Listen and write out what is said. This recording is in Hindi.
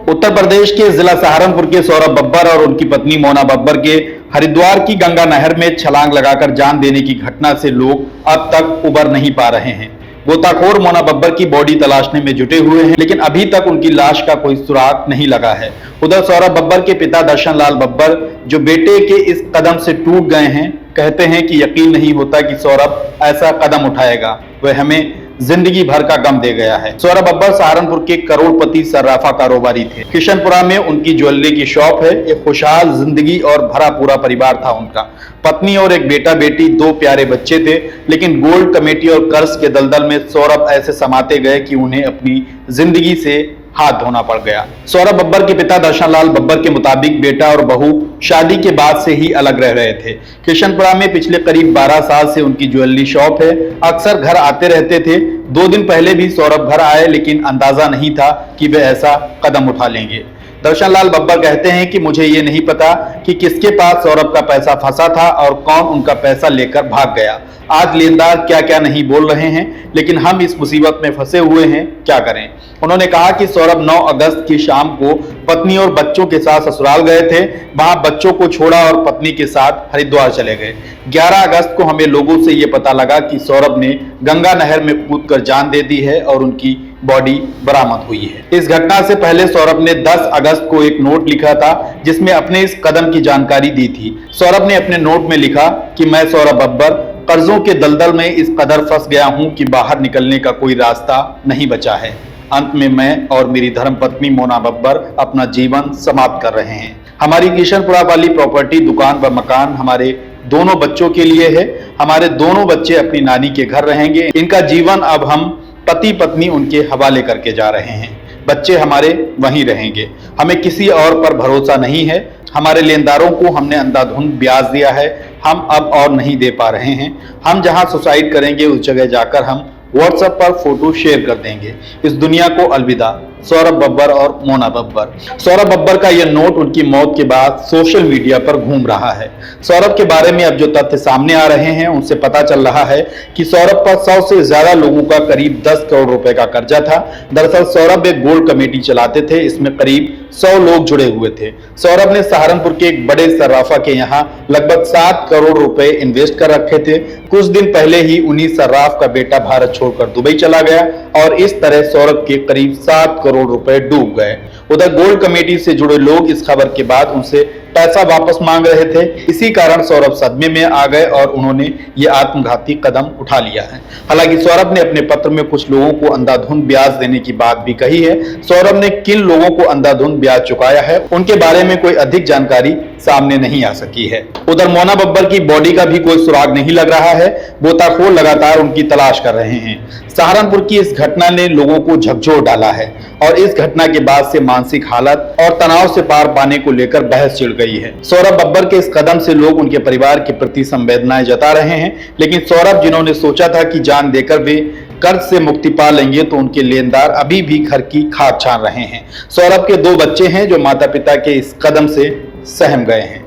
उत्तर प्रदेश के जिला सहारनपुर के सौरभ बब्बर और उनकी पत्नी मोना बब्बर के हरिद्वार की गंगा नहर में छलांग लगाकर जान देने की घटना से लोग अब तक उबर नहीं पा रहे हैं। गोताखोर मोना बब्बर की बॉडी तलाशने में जुटे हुए हैं, लेकिन अभी तक उनकी लाश का कोई सुराग नहीं लगा है। उधर सौरभ बब्बर के पिता दर्शन लाल बब्बर, जो बेटे के इस कदम से टूट गए हैं, कहते हैं कि यकीन नहीं होता कि सौरभ ऐसा कदम उठाएगा। वह हमें जिंदगी भर का गम दे गया है। सौरभ बब्बर सहारनपुर के करोड़पति सर्राफा कारोबारी थे। किशनपुरा में उनकी ज्वेलरी की शॉप है। एक खुशहाल जिंदगी और भरा पूरा परिवार था उनका। पत्नी और एक बेटा बेटी, दो प्यारे बच्चे थे, लेकिन गोल्ड कमेटी और कर्ज के दलदल में सौरभ ऐसे समाते गए कि उन्हें अपनी जिंदगी से हाथ धोना पड़ गया। सौरभ बब्बर के पिता दर्शन लाल बब्बर के मुताबिक बेटा और बहू शादी के बाद से ही अलग रह रहे थे। किशनपुरा में पिछले करीब 12 साल से उनकी ज्वेलरी शॉप है। अक्सर घर आते रहते थे। 2 दिन पहले भी सौरभ घर आए, लेकिन अंदाजा नहीं था कि वे ऐसा कदम उठा लेंगे। दर्शन लाल बब्बर कहते हैं कि मुझे ये नहीं पता कि किसके पास सौरभ का पैसा फंसा था और कौन उनका पैसा लेकर भाग गया। आज लेनदार क्या क्या नहीं बोल रहे हैं, लेकिन हम इस मुसीबत में फंसे हुए हैं, क्या करें। उन्होंने कहा कि सौरभ 9 अगस्त की शाम को पत्नी और बच्चों के साथ ससुराल गए थे। वहां बच्चों को छोड़ा और पत्नी के साथ हरिद्वार चले गए। 11 अगस्त को हमें लोगों से यह पता लगा कि सौरभ ने गंगा नहर में कूदकर जान दे दी है और उनकी बॉडी बरामद हुई है। इस घटना से पहले सौरभ ने 10 अगस्त को एक नोट लिखा था, जिसमें अपने इस कदम की जानकारी दी थी। सौरभ ने अपने नोट में लिखा कि मैं सौरभ बब्बर कर्जों के दलदल में इस कदर फंस गया हूं कि बाहर निकलने का कोई रास्ता नहीं बचा है। अंत में मैं और मेरी धर्मपत्नी मोना बब्बर अपना जीवन समाप्त कर रहे हैं। हमारी किशनपुरा वाली प्रॉपर्टी, दुकान व मकान हमारे दोनों बच्चों के लिए है। हमारे दोनों बच्चे अपनी नानी के घर रहेंगे। इनका जीवन अब हम पति पत्नी उनके हवाले करके जा रहे हैं। बच्चे हमारे वहीं रहेंगे। हमें किसी और पर भरोसा नहीं है। हमारे लेनदारों को हमने अंधाधुंध ब्याज दिया है। हम अब और नहीं दे पा रहे हैं। हम जहां सुसाइड करेंगे उस जगह जाकर हम व्हाट्सएप पर फोटो शेयर कर देंगे। इस दुनिया को अलविदा। सौरभ बब्बर और मोना बब्बर। सौरभ बब्बर का यह नोट उनकी मौत के बाद सोशल मीडिया पर घूम रहा है। सौरभ के बारे में अब जो तथ्य सामने आ रहे हैं, उनसे पता चल रहा है कि सौरभ पर 100 से ज्यादा लोगों का करीब 10 करोड़ रुपए का कर्जा था। दरअसल सौरभ एक गोल्ड कमेटी चलाते थे। इसमें करीब 100 लोग जुड़े हुए थे। सौरभ ने सहारनपुर के एक बड़े सर्राफा के यहाँ लगभग 7 करोड़ रुपए इन्वेस्ट कर रखे थे। कुछ दिन पहले ही उन्हीं सर्राफ का बेटा भारत छोड़कर दुबई चला गया और इस तरह सौरभ के करीब 7 करोड़ रुपए डूब गए। उधर गोल्ड कमेटी से जुड़े लोग इस खबर के बाद उनसे पैसा वापस मांग रहे थे। इसी कारण सौरभ सदमे में आ गए और उन्होंने ये आत्मघाती कदम उठा लिया है। हालांकि सौरभ ने अपने पत्र में कुछ लोगों को अंधाधुंध ब्याज देने की बात भी कही है। सौरभ ने किन लोगों को अंधाधुंध ब्याज चुकाया है, उनके बारे में कोई अधिक जानकारी सामने नहीं आ सकी है। उधर मोना बब्बर की बॉडी का भी कोई सुराग नहीं लग रहा है। गोताखोर लगातार उनकी तलाश कर रहे हैं। सहारनपुर की इस घटना ने लोगों को झकझोर डाला है और इस घटना के बाद से मानसिक हालत और तनाव से पार पाने को लेकर बहस छिड़ गई है। सौरभ बब्बर के इस कदम से लोग उनके परिवार के प्रति संवेदनाएं जता रहे हैं, लेकिन सौरभ, जिन्होंने सोचा था कि जान देकर वे कर्ज से मुक्ति पा लेंगे, तो उनके लेनदार अभी भी घर की खाक छान रहे हैं। सौरभ के 2 बच्चे हैं जो माता पिता के इस कदम से सहम गए हैं।